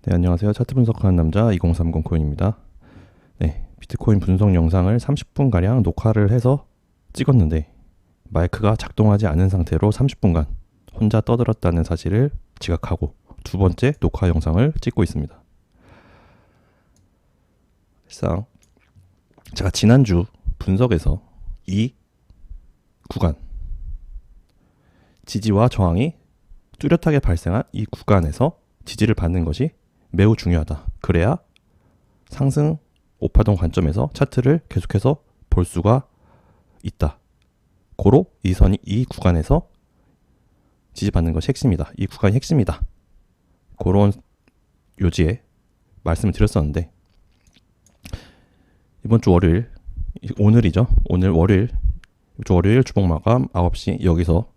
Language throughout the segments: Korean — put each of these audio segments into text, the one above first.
네, 안녕하세요. 차트 분석하는 남자 2030 코인입니다. 네, 비트코인 분석 영상을 30분가량 녹화를 해서 찍었는데 마이크가 작동하지 않은 상태로 30분간 혼자 떠들었다는 사실을 지각하고 두 번째 녹화 영상을 찍고 있습니다. 일상 제가 지난주 분석에서 이 구간 지지와 저항이 뚜렷하게 발생한 이 구간에서 지지를 받는 것이 매우 중요하다. 그래야 상승 5파동 관점에서 차트를 계속해서 볼 수가 있다. 고로 이 구간에서 지지받는 것이 핵심이다. 이 구간이 핵심이다. 그런 요지에 말씀을 드렸었는데 이번 주 월요일, 오늘이죠. 오늘 월요일 주봉 마감 9시 여기서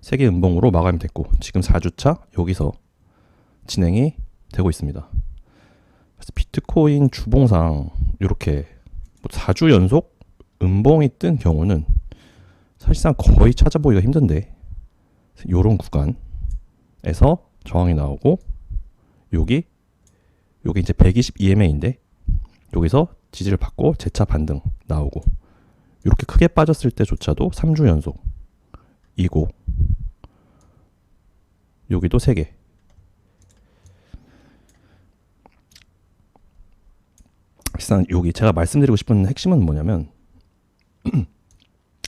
세계 음봉으로 마감이 됐고 지금 4주차 여기서 진행이 되고 있습니다. 그래서 비트코인 주봉상 이렇게 4주 연속 음봉이 뜬 경우는 사실상 거의 찾아보기가 힘든데 요런 구간에서 저항이 나오고 여기 이제 120 EMA인데 여기서 지지를 받고 재차 반등 나오고 이렇게 크게 빠졌을 때조차도 3주 연속 이고 여기도 3개 사실상 여기 제가 말씀드리고 싶은 핵심은 뭐냐면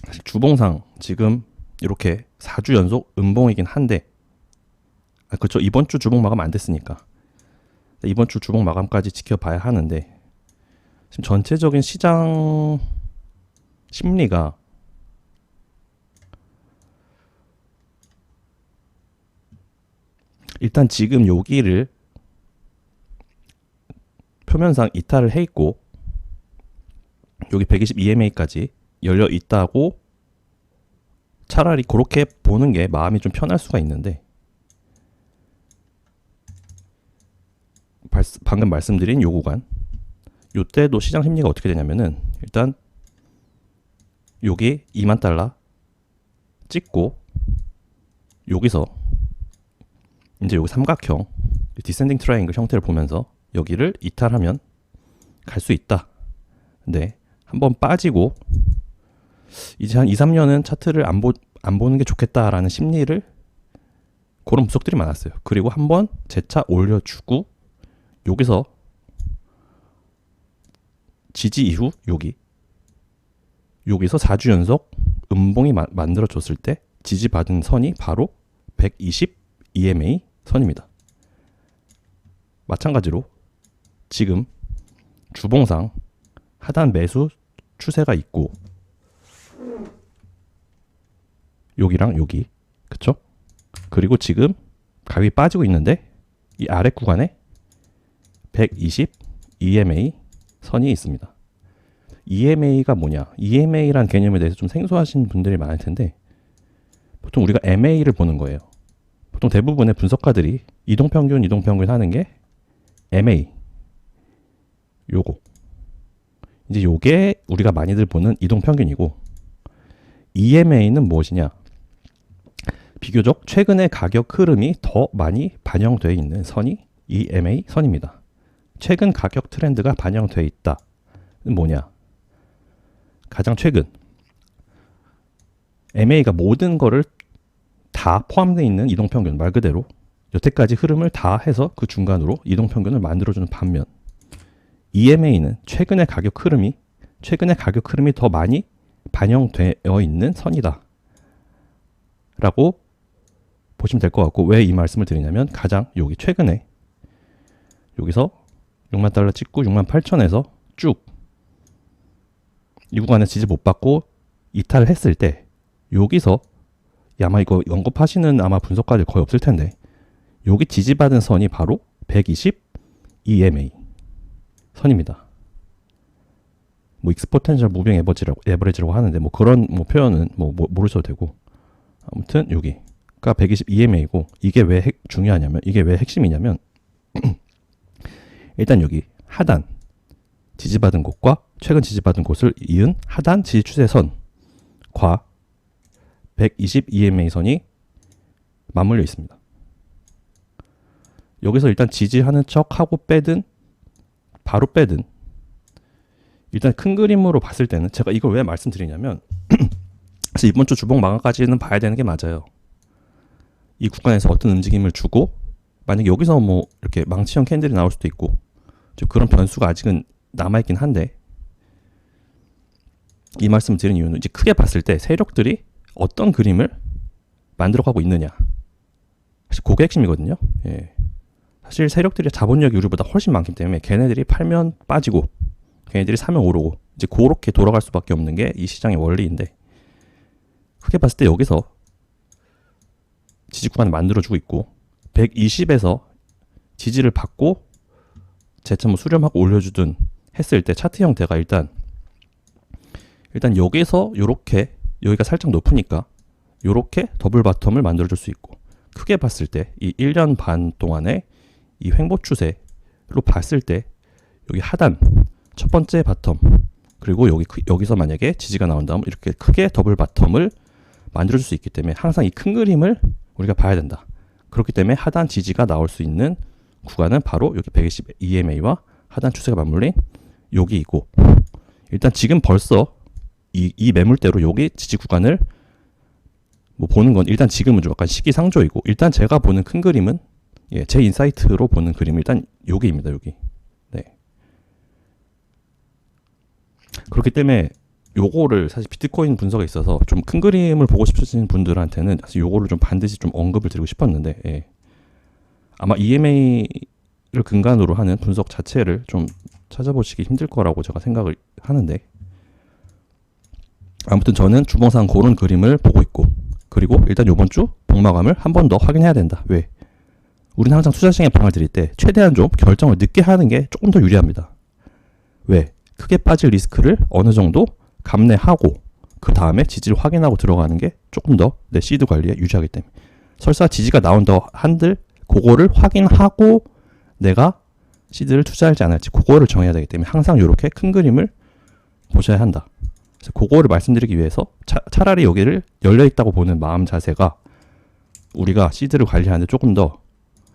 사실 주봉상 지금 이렇게 4주 연속 음봉이긴 한데 그렇죠. 이번 주 주봉 마감 안 됐으니까 이번 주 주봉 마감까지 지켜봐야 하는데 지금 전체적인 시장 심리가 일단 지금 여기를 표면상 이탈을 해 있고 여기 120 EMA까지 열려 있다고 차라리 그렇게 보는 게 마음이 좀 편할 수가 있는데 방금 말씀드린 요 구간 요때도 시장 심리가 어떻게 되냐면은 일단 여기 2만 달러 찍고 여기서 이제 여기 삼각형 디센딩 트라이앵글 형태를 보면서 여기를 이탈하면 갈 수 있다. 근데 한번 빠지고 이제 한 2, 3년은 차트를 안 보는 게 좋겠다라는 심리를 그런 분석들이 많았어요. 그리고 한번 재차 올려주고 여기서 지지 이후 여기서 4주 연속 음봉이 만들어졌을 때 지지받은 선이 바로 120 EMA 선입니다. 마찬가지로 지금 주봉상 하단 매수 추세가 있고 여기랑 여기 그쵸? 그리고 지금 가격이 빠지고 있는데 이 아래 구간에 120 EMA 선이 있습니다. EMA가 뭐냐? EMA란 개념에 대해서 좀 생소하신 분들이 많을 텐데 보통 우리가 MA를 보는 거예요. 보통 대부분의 분석가들이 이동평균 하는 게 MA 요거 이제 요게 우리가 많이들 보는 이동평균이고 EMA는 무엇이냐? 비교적 최근의 가격 흐름이 더 많이 반영되어 있는 선이 EMA 선입니다. 최근 가격 트렌드가 반영되어 있다는 뭐냐? 가장 최근 MA가 모든 거를 다 포함되어 있는 이동평균 말 그대로 여태까지 흐름을 다 해서 그 중간으로 이동평균을 만들어주는 반면 EMA는 최근의 가격 흐름이 더 많이 반영되어 있는 선이다 라고 보시면 될 것 같고 왜 이 말씀을 드리냐면 가장 여기 최근에 여기서 6만 달러 찍고 6만 8천에서 쭉 이 구간에 지지 못 받고 이탈을 했을 때 여기서 아마 이거 언급하시는 아마 분석가들 거의 없을 텐데 여기 지지받은 선이 바로 120 EMA 선입니다. 뭐 익스포텐셜 무빙 에버리지라고 하는데 뭐 그런 표현은 모르셔도 되고 아무튼 여기가 120 EMA고 이게 왜 중요하냐면 이게 왜 핵심이냐면 일단 여기 하단 지지받은 곳과 최근 지지받은 곳을 이은 하단 지지 추세선과 120 EMA 선이 맞물려 있습니다. 여기서 일단 지지하는 척 하고 빼든 바로 빼든 일단 큰 그림으로 봤을 때는 제가 이걸 왜 말씀드리냐면 사실 이번 주 주봉 마감까지는 봐야 되는 게 맞아요. 이 구간에서 어떤 움직임을 주고 만약에 여기서 뭐 이렇게 망치형 캔들이 나올 수도 있고 좀 그런 변수가 아직은 남아있긴 한데 이 말씀을 드린 이유는 이제 크게 봤을 때 세력들이 어떤 그림을 만들어가고 있느냐 사실 그게 핵심이거든요. 예. 사실 세력들이 자본력이 우리보다 훨씬 많기 때문에 걔네들이 팔면 빠지고 걔네들이 사면 오르고 이제 그렇게 돌아갈 수밖에 없는 게 이 시장의 원리인데 크게 봤을 때 여기서 지지 구간을 만들어주고 있고 120에서 지지를 받고 재차 뭐 수렴하고 올려주든 했을 때 차트 형태가 일단 여기서 요렇게 여기가 살짝 높으니까 요렇게 더블 바텀을 만들어줄 수 있고 크게 봤을 때 이 1년 반 동안의 이 횡보 추세로 봤을 때 여기 하단 첫 번째 바텀 그리고 여기서 만약에 지지가 나온다면 이렇게 크게 더블 바텀을 만들어줄 수 있기 때문에 항상 이 큰 그림을 우리가 봐야 된다. 그렇기 때문에 하단 지지가 나올 수 있는 구간은 바로 여기 120 EMA와 하단 추세가 맞물린 여기이고 일단 지금 벌써 이 매물대로 여기 지지 구간을 뭐 보는 건 일단 지금은 좀 약간 시기상조이고 일단 제가 보는 큰 그림은 예, 제 인사이트로 보는 그림은 일단 여기입니다. 여기. 네. 그렇기 때문에 요거를 사실 비트코인 분석에 있어서 좀 큰 그림을 보고 싶으신 분들한테는 사실 요거를 좀 반드시 좀 언급을 드리고 싶었는데 예. 아마 EMA를 근간으로 하는 분석 자체를 좀 찾아보시기 힘들 거라고 제가 생각을 하는데 아무튼 저는 주봉상 그런 그림을 보고 있고 그리고 일단 요번 주 복마감을 한 번 더 확인해야 된다. 왜? 우리는 항상 투자시장에 방을 들일 때 최대한 좀 결정을 늦게 하는 게 조금 더 유리합니다. 왜? 크게 빠질 리스크를 어느 정도 감내하고 그 다음에 지지를 확인하고 들어가는 게 조금 더 내 시드 관리에 유리하기 때문에 설사 지지가 나온다고 한들 그거를 확인하고 내가 시드를 투자할지 안 할지 그거를 정해야 되기 때문에 항상 이렇게 큰 그림을 보셔야 한다. 그래서 그거를 말씀드리기 위해서 차라리 여기를 열려있다고 보는 마음 자세가 우리가 시드를 관리하는데 조금 더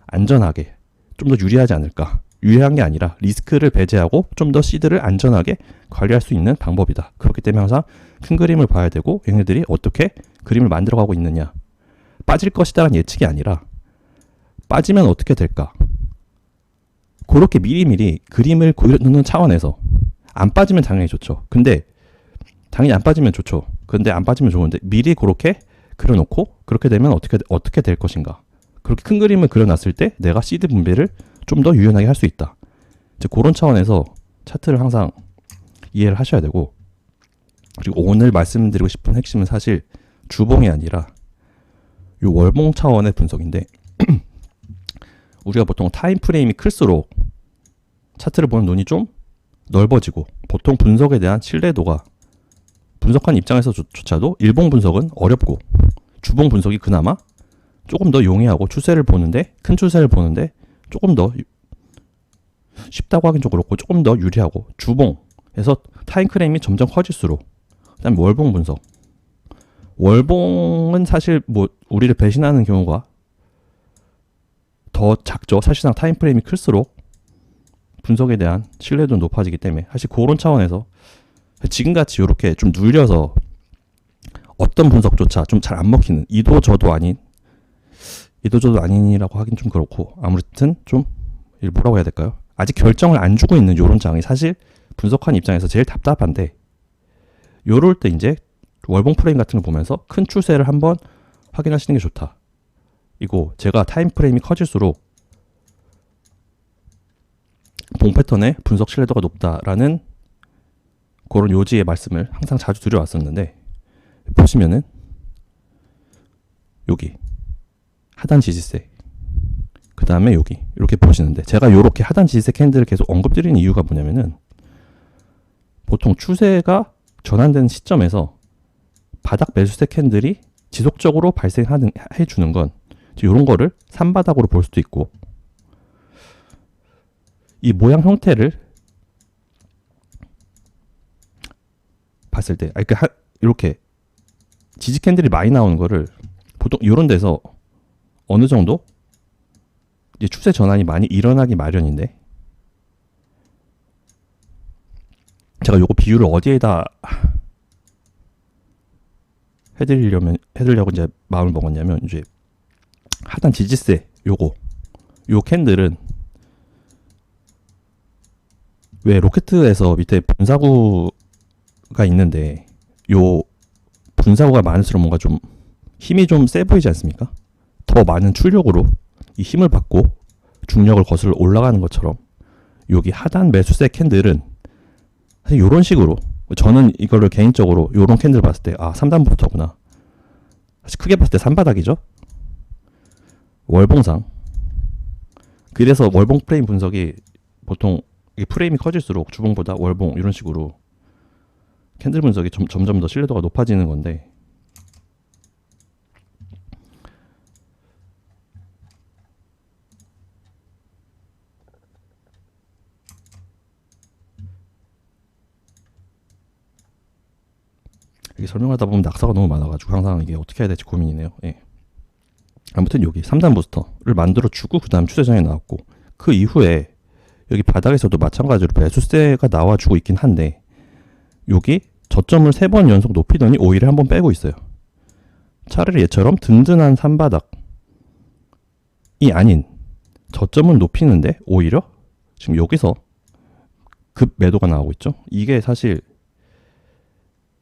안전하게 좀 더 유리하지 않을까. 유리한 게 아니라 리스크를 배제하고 좀 더 시드를 안전하게 관리할 수 있는 방법이다. 그렇기 때문에 항상 큰 그림을 봐야 되고 얘네들이 어떻게 그림을 만들어가고 있느냐. 빠질 것이다라는 예측이 아니라 빠지면 어떻게 될까. 그렇게 미리미리 그림을 그려놓는 차원에서 안 빠지면 당연히 좋죠. 근데 당연히 안 빠지면 좋죠. 근데 안 빠지면 좋은데 미리 그렇게 그려놓고 그렇게 되면 어떻게 될 것인가. 그렇게 큰 그림을 그려놨을 때 내가 시드 분배를 좀 더 유연하게 할 수 있다. 이제 그런 차원에서 차트를 항상 이해를 하셔야 되고 그리고 오늘 말씀드리고 싶은 핵심은 사실 주봉이 아니라 이 월봉 차원의 분석인데 우리가 보통 타임 프레임이 클수록 차트를 보는 눈이 좀 넓어지고 보통 분석에 대한 신뢰도가 분석한 입장에서조차도 일봉 분석은 어렵고 주봉 분석이 그나마 조금 더 용이하고 추세를 보는데 큰 추세를 보는데 조금 더 쉽다고 하긴 좀 그렇고 조금 더 유리하고 주봉에서 타임프레임이 점점 커질수록 그다음에 월봉 분석 월봉은 사실 뭐 우리를 배신하는 경우가 더 작죠. 사실상 타임프레임이 클수록 분석에 대한 신뢰도는 높아지기 때문에 사실 그런 차원에서 지금같이 이렇게 좀 눌려서 어떤 분석조차 좀 잘 안 먹히는 이도저도 아닌이라고 하긴 좀 그렇고 아무튼 좀 뭐라고 해야 될까요? 아직 결정을 안 주고 있는 요런 장이 사실 분석한 입장에서 제일 답답한데 요럴 때 이제 월봉 프레임 같은 거 보면서 큰 추세를 한번 확인하시는 게 좋다. 이거 제가 타임 프레임이 커질수록 봉 패턴의 분석 신뢰도가 높다라는 그런 요지의 말씀을 항상 자주 드려왔었는데 보시면은 여기 하단 지지세 그 다음에 여기 이렇게 보시는데 제가 이렇게 하단 지지세 캔들을 계속 언급드리는 이유가 뭐냐면은 보통 추세가 전환되는 시점에서 바닥 매수세 캔들이 지속적으로 발생해주는 건 이런 거를 산바닥으로 볼 수도 있고 이 모양 형태를 봤을 때 이렇게 지지 캔들이 많이 나오는 거를 보통 이런 데서 어느 정도 이제 추세 전환이 많이 일어나기 마련인데, 제가 요거 비율을 어디에다 해드리려고 이제 마음을 먹었냐면, 이제 하단 지지세 요 캔들은 왜 로켓에서 밑에 분사구가 있는데, 요 분사구가 많을수록 뭔가 좀 힘이 좀 세 보이지 않습니까? 더 많은 출력으로 이 힘을 받고 중력을 거슬러 올라가는 것처럼 여기 하단 매수세 캔들은 사실 이런 식으로, 저는 이거를 개인적으로 이런 캔들 봤을 때 3단부터구나. 사실 크게 봤을 때 3바닥이죠. 월봉상. 그래서 월봉 프레임 분석이 보통 이게 프레임이 커질수록 주봉보다 월봉 이런 식으로 캔들 분석이 점점 더 신뢰도가 높아지는 건데, 이게 설명하다 보면 낙서가 너무 많아가지고 항상 이게 어떻게 해야 될지 고민이네요. 예. 아무튼 여기 3단 부스터를 만들어주고 그 다음 추세전이 나왔고, 그 이후에 여기 바닥에서도 마찬가지로 매수세가 나와주고 있긴 한데, 여기 저점을 3번 연속 높이더니 오히려 한번 빼고 있어요. 차라리 얘처럼 든든한 3바닥이 아닌 저점을 높이는데 오히려 지금 여기서 급 매도가 나오고 있죠. 이게 사실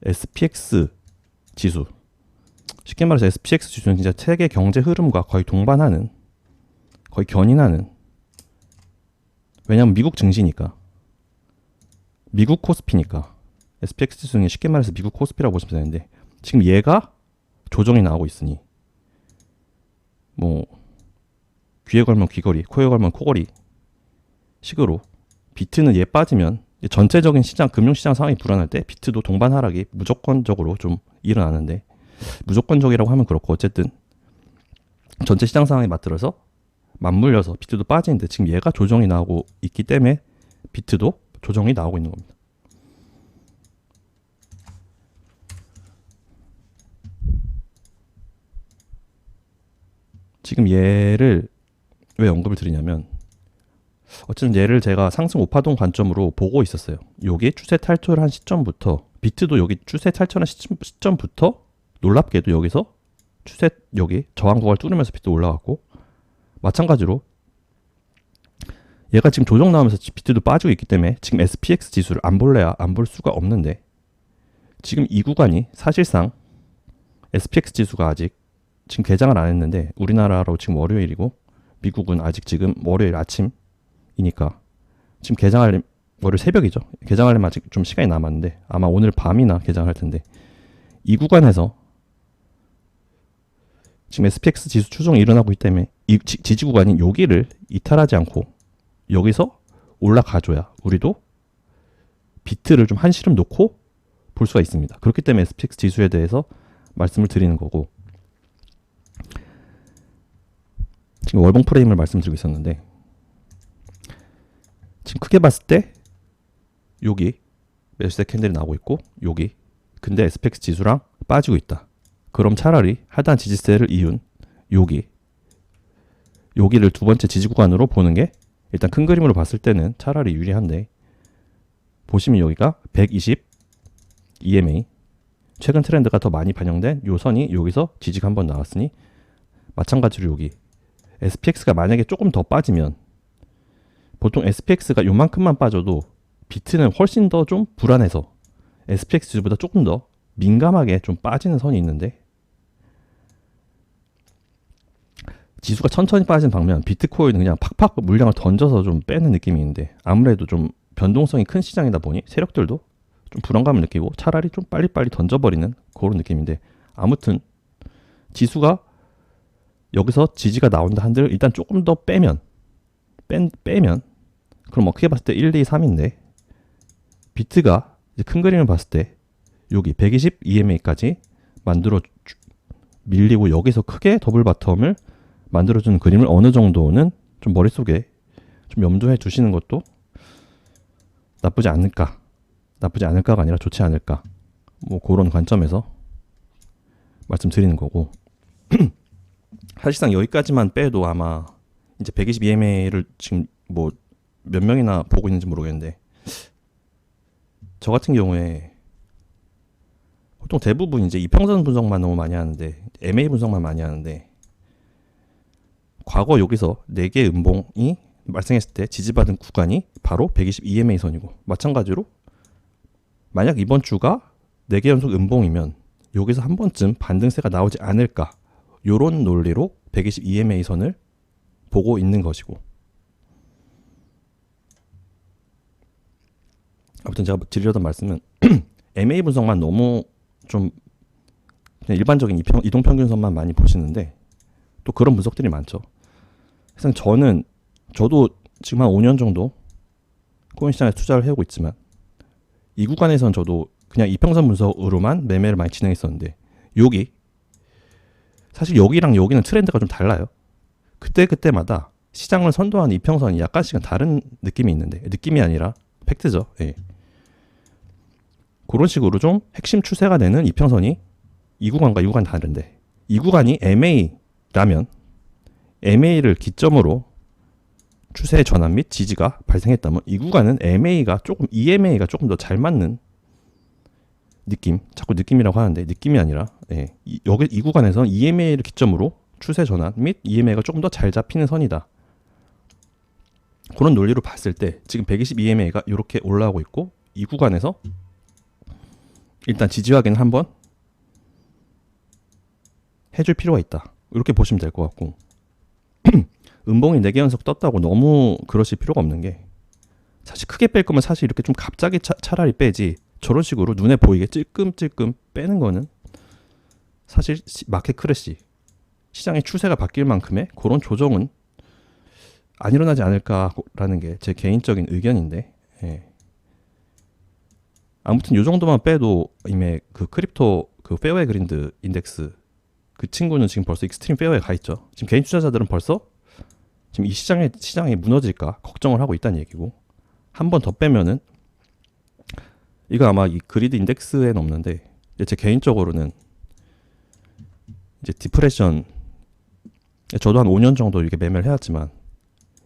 SPX 지수, 쉽게 말해서 SPX 지수는 진짜 세계 경제 흐름과 거의 동반하는, 거의 견인하는, 왜냐면 미국 증시니까, 미국 코스피니까, SPX 지수는 쉽게 말해서 미국 코스피라고 보시면 되는데, 지금 얘가 조정이 나오고 있으니 뭐 귀에 걸면 귀걸이, 코에 걸면 코걸이 식으로 비트는 얘 빠지면 전체적인 시장, 금융시장 상황이 불안할 때 비트도 동반 하락이 무조건적으로 좀 일어나는데, 무조건적이라고 하면 그렇고 어쨌든 전체 시장 상황에 맞들어서 맞물려서 비트도 빠지는데, 지금 얘가 조정이 나오고 있기 때문에 비트도 조정이 나오고 있는 겁니다. 지금 얘를 왜 언급을 드리냐면, 어쨌든 얘를 제가 상승 우파동 관점으로 보고 있었어요. 여기 추세 탈출한 시점부터, 비트도 여기 추세 탈출한 시점부터 놀랍게도 여기서 추세, 여기 저항구간을 뚫으면서 비트 올라갔고, 마찬가지로 얘가 지금 조정 나오면서 비트도 빠지고 있기 때문에 지금 SPX 지수를 안 볼래야 안 볼 수가 없는데, 지금 이 구간이 사실상 SPX 지수가 아직 지금 개장을 안 했는데, 우리나라로 지금 월요일이고 미국은 아직 지금 월요일 아침이니까 지금 개장할, 월요일 새벽이죠. 개장하려면 아직 좀 시간이 남았는데 아마 오늘 밤이나 개장할 텐데, 이 구간에서 지금 SPX 지수 추종이 일어나고 있기 때문에 이 지지 구간인 여기를 이탈하지 않고 여기서 올라가줘야 우리도 비트를 좀 한시름 놓고 볼 수가 있습니다. 그렇기 때문에 SPX 지수에 대해서 말씀을 드리는 거고, 지금 월봉 프레임을 말씀드리고 있었는데, 지금 크게 봤을 때 여기 매수세 캔들이 나오고 있고, 여기 근데 SPX 지수랑 빠지고 있다. 그럼 차라리 하단 지지세를 이은 여기를 두 번째 지지 구간으로 보는 게 일단 큰 그림으로 봤을 때는 차라리 유리한데, 보시면 여기가 120 EMA, 최근 트렌드가 더 많이 반영된 요 선이 여기서 지지가 한번 나왔으니, 마찬가지로 여기 SPX가 만약에 조금 더 빠지면, 보통 SPX가 요만큼만 빠져도 비트는 훨씬 더 좀 불안해서 SPX 지수보다 조금 더 민감하게 좀 빠지는 선이 있는데, 지수가 천천히 빠지는 방면 비트코인은 그냥 팍팍 물량을 던져서 좀 빼는 느낌이 있는데, 아무래도 좀 변동성이 큰 시장이다 보니 세력들도 좀 불안감을 느끼고 차라리 좀 빨리빨리 던져버리는 그런 느낌인데, 아무튼 지수가 여기서 지지가 나온다 한들 일단 조금 더 빼면 그럼 뭐 크게 봤을 때 1, 2, 3인데, 비트가 이제 큰 그림을 봤을 때 여기 120 EMA까지 만들어 밀리고 여기서 크게 더블 바텀을 만들어주는 그림을 어느 정도는 좀 머릿속에 좀 염두해 두시는 것도 나쁘지 않을까가 아니라 좋지 않을까, 뭐 그런 관점에서 말씀드리는 거고 사실상 여기까지만 빼도 아마 이제 120 EMA를 지금 뭐 몇 명이나 보고 있는지 모르겠는데, 저 같은 경우에 보통 대부분 이제 이평선 분석만 너무 많이 하는데, MA 분석만 많이 하는데, 과거 여기서 4개 음봉이 발생했을 때 지지받은 구간이 바로 120 EMA 선이고, 마찬가지로 만약 이번 주가 4개 연속 음봉이면 여기서 한 번쯤 반등세가 나오지 않을까, 요런 논리로 120 EMA 선을 보고 있는 것이고, 아무튼 제가 드리려던 말씀은 MA 분석만 너무 좀 그냥 일반적인 이동평균선만 많이 보시는데, 또 그런 분석들이 많죠. 그래서 저도 지금 한 5년 정도 코인 시장에 투자를 해오고 있지만, 이 구간에선 저도 그냥 이평선 분석으로만 매매를 많이 진행했었는데, 사실 여기랑 여기는 트렌드가 좀 달라요. 그때마다 시장을 선도하는 이평선이 약간씩은 다른 느낌이 있는데, 느낌이 아니라 팩트죠. 예. 그런 식으로 좀 핵심 추세가 되는 이평선이 이 구간과 이 구간 다른데, 이 구간이 MA라면 MA를 기점으로 추세의 전환 및 지지가 발생했다면, 이 구간은 EMA가 조금 더 잘 맞는 느낌, 자꾸 느낌이라고 하는데 느낌이 아니라, 이 구간에서는 EMA를 기점으로 추세 전환 및 EMA가 조금 더 잘 잡히는 선이다. 그런 논리로 봤을 때 지금 120 EMA가 이렇게 올라오고 있고, 이 구간에서 일단 지지 확인 한번 해줄 필요가 있다, 이렇게 보시면 될 것 같고, 음봉이 4개 연속 떴다고 너무 그러실 필요가 없는 게, 사실 크게 뺄 거면 사실 이렇게 좀 갑자기 차라리 빼지, 저런 식으로 눈에 보이게 찔끔찔끔 빼는 거는 사실 마켓 크래시, 시장의 추세가 바뀔 만큼의 그런 조정은 안 일어나지 않을까라는 게 제 개인적인 의견인데, 아무튼 요 정도만 빼도 이미 그 크립토 그 페어웨이 그린드 인덱스, 그 친구는 지금 벌써 익스트림 페어웨이에 가 있죠. 지금 개인 투자자들은 벌써 지금 이 시장이 무너질까 걱정을 하고 있다는 얘기고, 한 번 더 빼면은, 이거 아마 이 그리드 인덱스에는 없는데, 제 개인적으로는 이제 디프레션, 저도 한 5년 정도 이렇게 매매를 해왔지만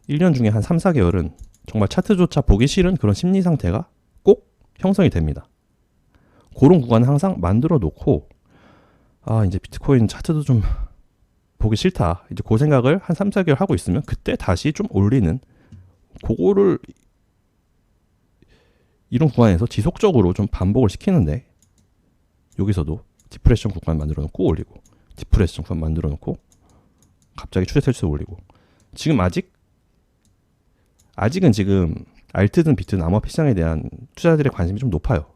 1년 중에 한 3, 4개월은 정말 차트조차 보기 싫은 그런 심리 상태가 꼭 형성이 됩니다. 그런 구간을 항상 만들어 놓고, 이제 비트코인 차트도 좀 보기 싫다, 이제 그 생각을 한 3, 4개월 하고 있으면 그때 다시 좀 올리는, 그거를 이런 구간에서 지속적으로 좀 반복을 시키는데, 여기서도 디프레션 구간 만들어 놓고 올리고, 디프레션 구간 만들어 놓고 갑자기 추세 셀수 올리고, 지금 아직은 지금 알트든 비트든 암호화폐 시장에 대한 투자자들의 관심이 좀 높아요.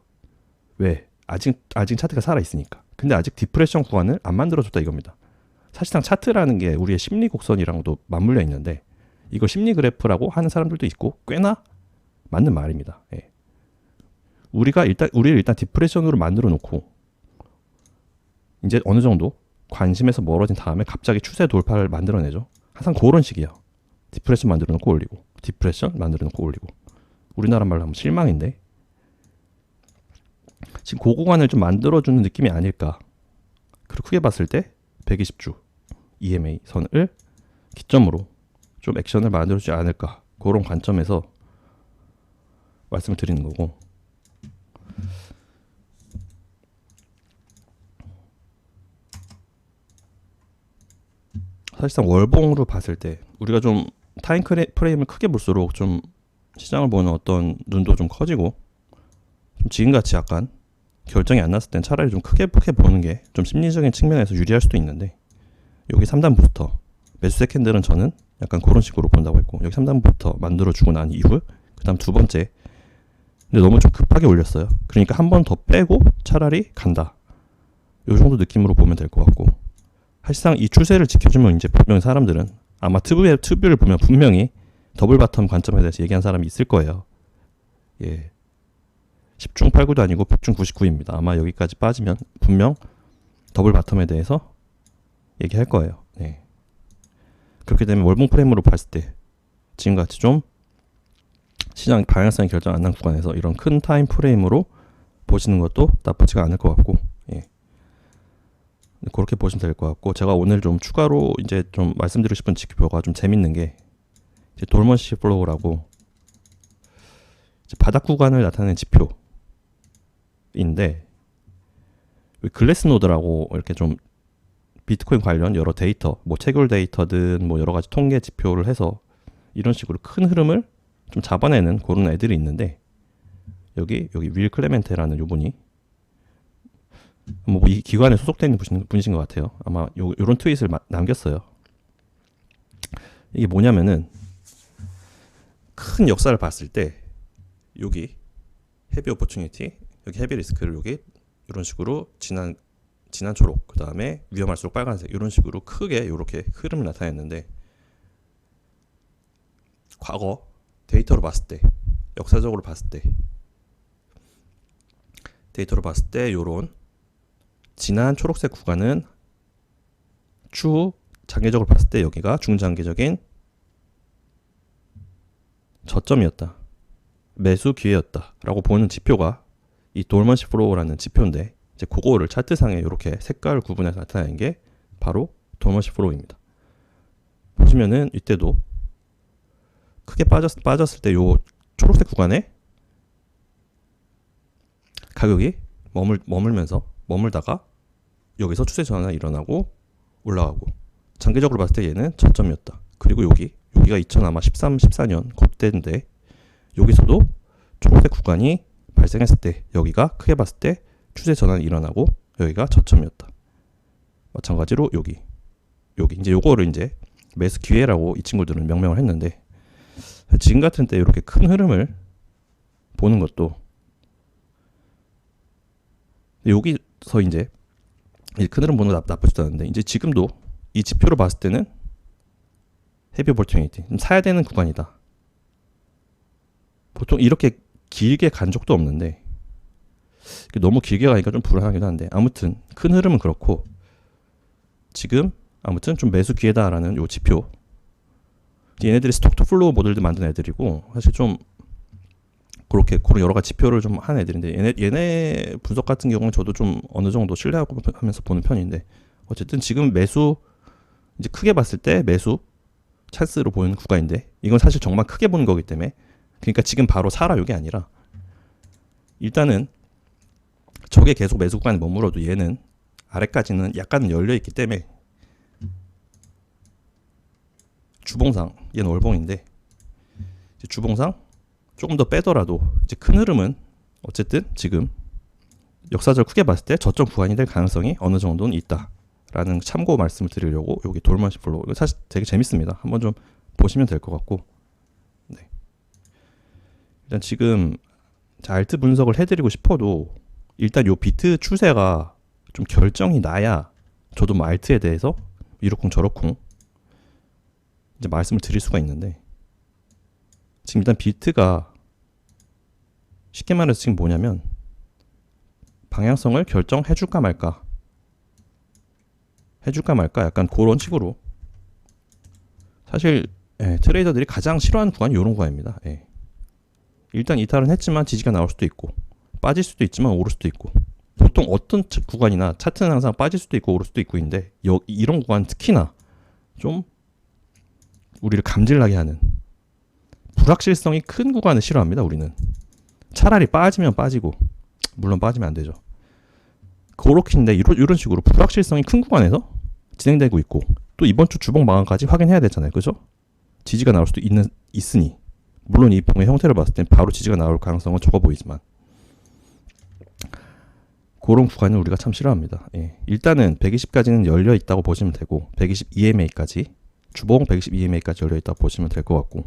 왜? 아직 차트가 살아 있으니까. 근데 아직 디프레션 구간을 안 만들어줬다 이겁니다. 사실상 차트라는 게 우리의 심리 곡선이랑도 맞물려 있는데, 이걸 심리 그래프라고 하는 사람들도 있고 꽤나 맞는 말입니다. 우리를 일단 디프레션으로 만들어 놓고, 이제 어느 정도 관심에서 멀어진 다음에 갑자기 추세 돌파를 만들어내죠. 항상 그런 식이에요. 디프레션 만들어 놓고 올리고, 디프레션 만들어 놓고 올리고. 우리나라 말로 하면 실망인데, 지금 그 구간을 좀 만들어주는 느낌이 아닐까. 그리고 크게 봤을 때 120주 EMA 선을 기점으로 좀 액션을 만들어주지 않을까, 그런 관점에서 말씀을 드리는 거고, 사실상 월봉으로 봤을 때 우리가 좀 타임 프레임을 크게 볼수록 좀 시장을 보는 어떤 눈도 좀 커지고, 좀 지금같이 약간 결정이 안 났을 땐 차라리 좀 크게 보는 게 좀 심리적인 측면에서 유리할 수도 있는데, 여기 3단 부스터 매수세 캔들은 저는 약간 그런 식으로 본다고 했고, 여기 3단 부스터 만들어주고 난 이후 그 다음 두 번째, 근데 너무 좀 급하게 올렸어요. 그러니까 한 번 더 빼고 차라리 간다, 요 정도 느낌으로 보면 될 것 같고, 사실상 이 추세를 지켜주면 이제 분명히 사람들은 아마 트뷰를 보면 분명히 더블 바텀 관점에 대해서 얘기한 사람이 있을 거예요. 10중 8구도 아니고 100중 99입니다. 아마 여기까지 빠지면 분명 더블 바텀에 대해서 얘기할 거예요. 그렇게 되면 월봉 프레임으로 봤을 때 지금같이 좀 시장 방향성이 결정 안 난 구간에서 이런 큰 타임 프레임으로 보시는 것도 나쁘지가 않을 것 같고, 그렇게 보시면 될 것 같고, 제가 오늘 좀 추가로 이제 좀 말씀드리고 싶은 지표가 좀 재밌는 게, 돌먼시 플로우라고 바닥 구간을 나타내는 지표인데, 글래스 노드라고 이렇게 좀 비트코인 관련 여러 데이터, 뭐 체결 데이터든 뭐 여러 가지 통계 지표를 해서 이런 식으로 큰 흐름을 좀 잡아내는 그런 애들이 있는데, 여기 윌 클레멘테라는 요분이 뭐 이 기관에 소속된 분이신 것 같아요. 아마 요런 트윗을 남겼어요. 이게 뭐냐면은, 큰 역사를 봤을 때 여기 헤비 오퍼튜니티, 여기 헤비 리스크를 여기 이런 식으로 진한 초록, 그 다음에 위험할수록 빨간색, 이런 식으로 크게 이렇게 흐름을 나타냈는데, 과거 데이터로 봤을 때, 역사적으로 봤을 때, 데이터로 봤을 때 이런 진한 초록색 구간은 추후 장기적으로 봤을 때 여기가 중장기적인 저점이었다, 매수 기회였다 라고 보는 지표가 이 돌먼시 플로우라는 지표인데, 이제 그거를 차트상에 이렇게 색깔 구분해서 나타내는 게 바로 돌먼시 플로우입니다. 보시면은 이때도 크게 빠졌을 때 요 초록색 구간에 가격이 머물다가 여기서 추세 전환이 일어나고 올라가고, 장기적으로 봤을 때 얘는 저점이었다. 그리고 여기가 2013, 14년 그때인데, 여기서도 초록색 구간이 발생했을 때 여기가 크게 봤을 때 추세 전환이 일어나고 여기가 저점이었다. 마찬가지로 여기 이제 요거를 이제 매수 기회라고 이 친구들은 명명을 했는데, 지금 같은 때 이렇게 큰 흐름을 보는 것도, 여기서 이제 큰 흐름 보는 거 나쁘지도 않은데, 이제 지금도 이 지표로 봤을 때는 헤비 오퍼튜니티, 사야 되는 구간이다. 보통 이렇게 길게 간 적도 없는데, 너무 길게 가니까 좀 불안하기도 한데, 아무튼 큰 흐름은 그렇고, 지금 아무튼 좀 매수 기회다라는 요 지표, 얘네들이 스톡 투 플로우 모델도 만든 애들이고, 사실 좀 그런 여러 가지 지표를 좀 한 애들인데, 얘네 분석 같은 경우는 저도 좀 어느 정도 신뢰하면서 보는 편인데, 어쨌든 지금 매수, 이제 크게 봤을 때 매수 찬스로 보이는 구간인데, 이건 사실 정말 크게 보는 거기 때문에, 그러니까 지금 바로 사라 이게 아니라, 일단은 저게 계속 매수 구간에 머물어도 얘는 아래까지는 약간은 열려 있기 때문에, 주봉상 얘는 월봉인데, 주봉상 조금 더 빼더라도 이제 큰 흐름은 어쨌든 지금 역사적으로 크게 봤을 때 저점 구간이 될 가능성이 어느 정도는 있다라는 참고 말씀을 드리려고 여기 돌먼시 플로우, 이거 사실 되게 재밌습니다. 한번 좀 보시면 될 것 같고, 네. 일단 지금 알트 분석을 해드리고 싶어도 일단 요 비트 추세가 좀 결정이 나야 저도 뭐 알트에 대해서 이렇쿵 저렇쿵 이제 말씀을 드릴 수가 있는데, 지금 일단 비트가 쉽게 말해서 지금 뭐냐면 방향성을 결정해줄까 말까 약간 그런 식으로, 사실 트레이더들이 가장 싫어하는 구간이 이런 구간입니다. 일단 이탈은 했지만 지지가 나올 수도 있고, 빠질 수도 있지만 오를 수도 있고, 보통 어떤 구간이나 차트는 항상 빠질 수도 있고 오를 수도 있고인데, 이런 구간 특히나 좀 우리를 감질나게 하는 불확실성이 큰 구간을 싫어합니다. 우리는 차라리 빠지면 빠지고, 물론 빠지면 안 되죠. 그렇긴데 이런 식으로 불확실성이 큰 구간에서 진행되고 있고, 또 이번 주 주봉 마감까지 확인해야 되잖아요. 그죠? 지지가 나올 수도 있으니, 물론 이 봉의 형태를 봤을 땐 바로 지지가 나올 가능성은 적어 보이지만, 그런 구간을 우리가 참 싫어합니다. 일단은 120까지는 열려 있다고 보시면 되고, 120 EMA까지, 주봉 120 EMA까지 열려 있다고 보시면 될 것 같고,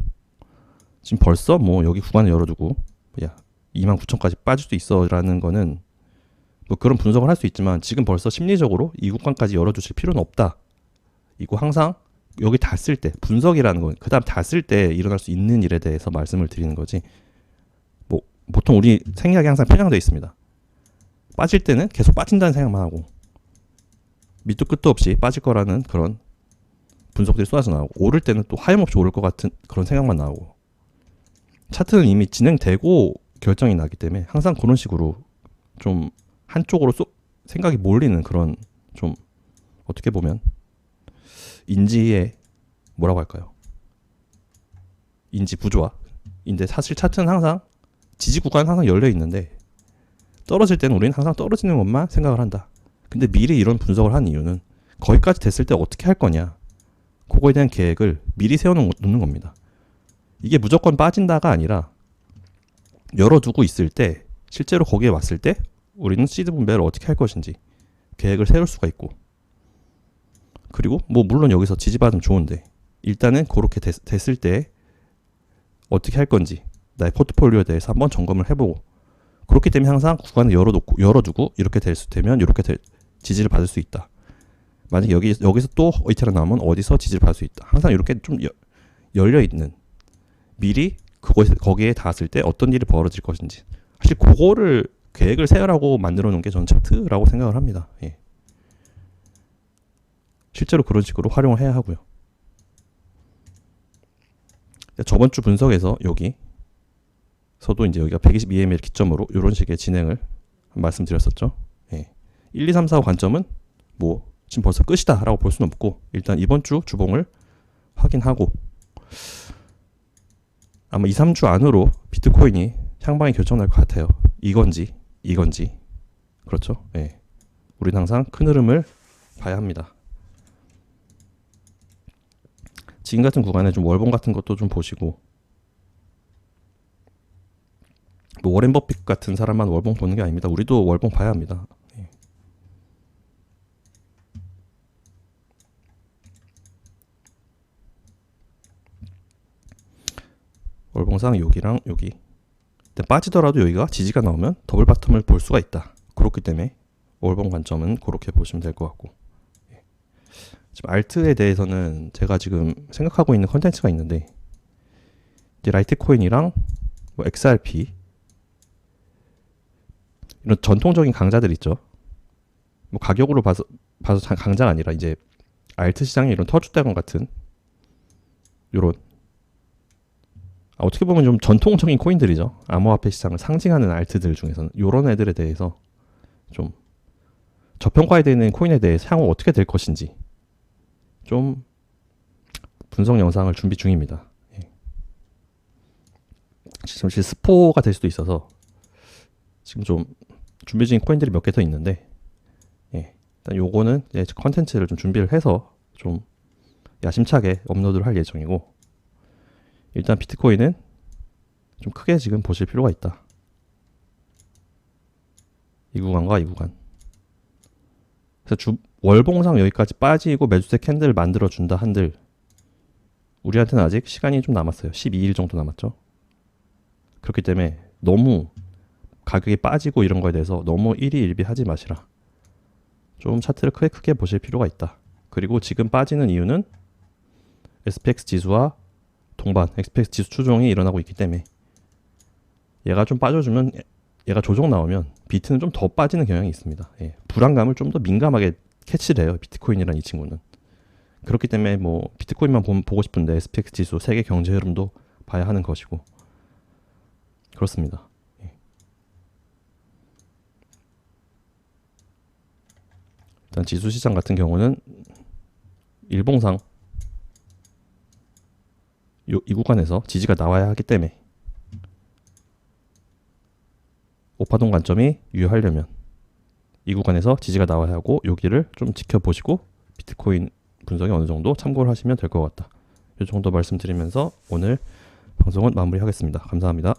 지금 벌써 뭐 여기 구간을 열어두고 29,000까지 빠질 수도 있어라는 거는 뭐 그런 분석을 할 수 있지만, 지금 벌써 심리적으로 이 구간까지 열어주실 필요는 없다. 이거 항상 여기 닿았을 때, 분석이라는 건 그 다음 닿았을 때 일어날 수 있는 일에 대해서 말씀을 드리는 거지, 뭐 보통 우리 생각이 항상 편향되어 있습니다. 빠질 때는 계속 빠진다는 생각만 하고, 밑도 끝도 없이 빠질 거라는 그런 분석들이 쏟아져 나오고, 오를 때는 또 하염없이 오를 것 같은 그런 생각만 나오고, 차트는 이미 진행되고 결정이 나기 때문에 항상 그런 식으로 좀 한쪽으로 생각이 몰리는 그런, 좀 어떻게 보면 인지의 뭐라고 할까요? 인지 부조화인데 사실 차트는 항상 지지 구간은 항상 열려 있는데 떨어질 때는 우리는 항상 떨어지는 것만 생각을 한다. 근데 미리 이런 분석을 한 이유는 거기까지 됐을 때 어떻게 할 거냐, 그거에 대한 계획을 미리 세워놓는 겁니다. 이게 무조건 빠진다가 아니라 열어두고 있을 때 실제로 거기에 왔을 때 우리는 시드 분배를 어떻게 할 것인지 계획을 세울 수가 있고, 그리고 뭐 물론 여기서 지지받으면 좋은데 일단은 그렇게 됐을 때 어떻게 할 건지 나의 포트폴리오에 대해서 한번 점검을 해보고, 그렇기 때문에 항상 구간을 열어두고 이렇게 되면 이렇게 지지를 받을 수 있다. 만약 여기서 또 이태리 나오면 어디서 지지를 받을 수 있다. 항상 이렇게 좀 열려 있는, 미리 거기에 닿았을 때 어떤 일이 벌어질 것인지, 사실 그거를 계획을 세우라고 만들어 놓은 게 저는 차트라고 생각을 합니다. 예. 실제로 그런 식으로 활용을 해야 하고요. 저번 주 분석에서 여기서도 이제 여기가 122ml 기점으로 이런 식의 진행을 말씀드렸었죠. 예. 1, 2, 3, 4, 5 관점은 뭐 지금 벌써 끝이다 라고 볼 수는 없고, 일단 이번 주 주봉을 확인하고 아마 2, 3주 안으로 비트코인이 향방이 결정날 것 같아요. 이건지 그렇죠. 예. 우리는 항상 큰 흐름을 봐야 합니다. 지금 같은 구간에 좀 월봉 같은 것도 좀 보시고, 뭐 워렌 버핏 같은 사람만 월봉 보는 게 아닙니다. 우리도 월봉 봐야 합니다. 예. 월봉상 여기랑 여기 빠지더라도 여기가 지지가 나오면 더블 바텀을 볼 수가 있다. 그렇기 때문에 월봉 관점은 그렇게 보시면 될 것 같고, 지금 알트에 대해서는 제가 지금 생각하고 있는 컨텐츠가 있는데, 이제 라이트코인이랑 뭐 XRP 이런 전통적인 강자들 있죠. 뭐 가격으로 봐서 강자가 아니라 이제 알트 시장의 이런 터줏대감 같은 이런 어떻게 보면 좀 전통적인 코인들이죠. 암호화폐 시장을 상징하는 알트들 중에서는 이런 애들에 대해서 좀 저평가되는 코인에 대해서 향후 어떻게 될 것인지 좀 분석 영상을 준비 중입니다. 예. 지금 스포가 될 수도 있어서 지금 좀 준비 중인 코인들이 몇 개 더 있는데, 예. 일단 요거는 컨텐츠를 좀 준비를 해서 좀 야심차게 업로드를 할 예정이고, 일단 비트코인은 좀 크게 지금 보실 필요가 있다. 이 구간과 이 구간. 그래서 월봉상 여기까지 빠지고 매수세 캔들을 만들어준다 한들 우리한테는 아직 시간이 좀 남았어요. 12일 정도 남았죠. 그렇기 때문에 너무 가격이 빠지고 이런 거에 대해서 너무 일희일비하지 마시라. 좀 차트를 크게 보실 필요가 있다. 그리고 지금 빠지는 이유는 SPX 지수와 동반 SPX 지수 추종이 일어나고 있기 때문에, 얘가 좀 빠져주면, 얘가 조정 나오면 비트는 좀 더 빠지는 경향이 있습니다. 예. 불안감을 좀 더 민감하게 캐치를 해요, 비트코인이라는 이 친구는. 그렇기 때문에 뭐 비트코인만 보고 싶은데 SPX 지수, 세계 경제 흐름도 봐야 하는 것이고 그렇습니다. 예. 일단 지수 시장 같은 경우는 일봉상 이 구간에서 지지가 나와야 하기 때문에 오파동 관점이 유효하려면 이 구간에서 지지가 나와야 하고, 여기를 좀 지켜보시고 비트코인 분석에 어느 정도 참고를 하시면 될 것 같다. 이 정도 말씀드리면서 오늘 방송은 마무리하겠습니다. 감사합니다.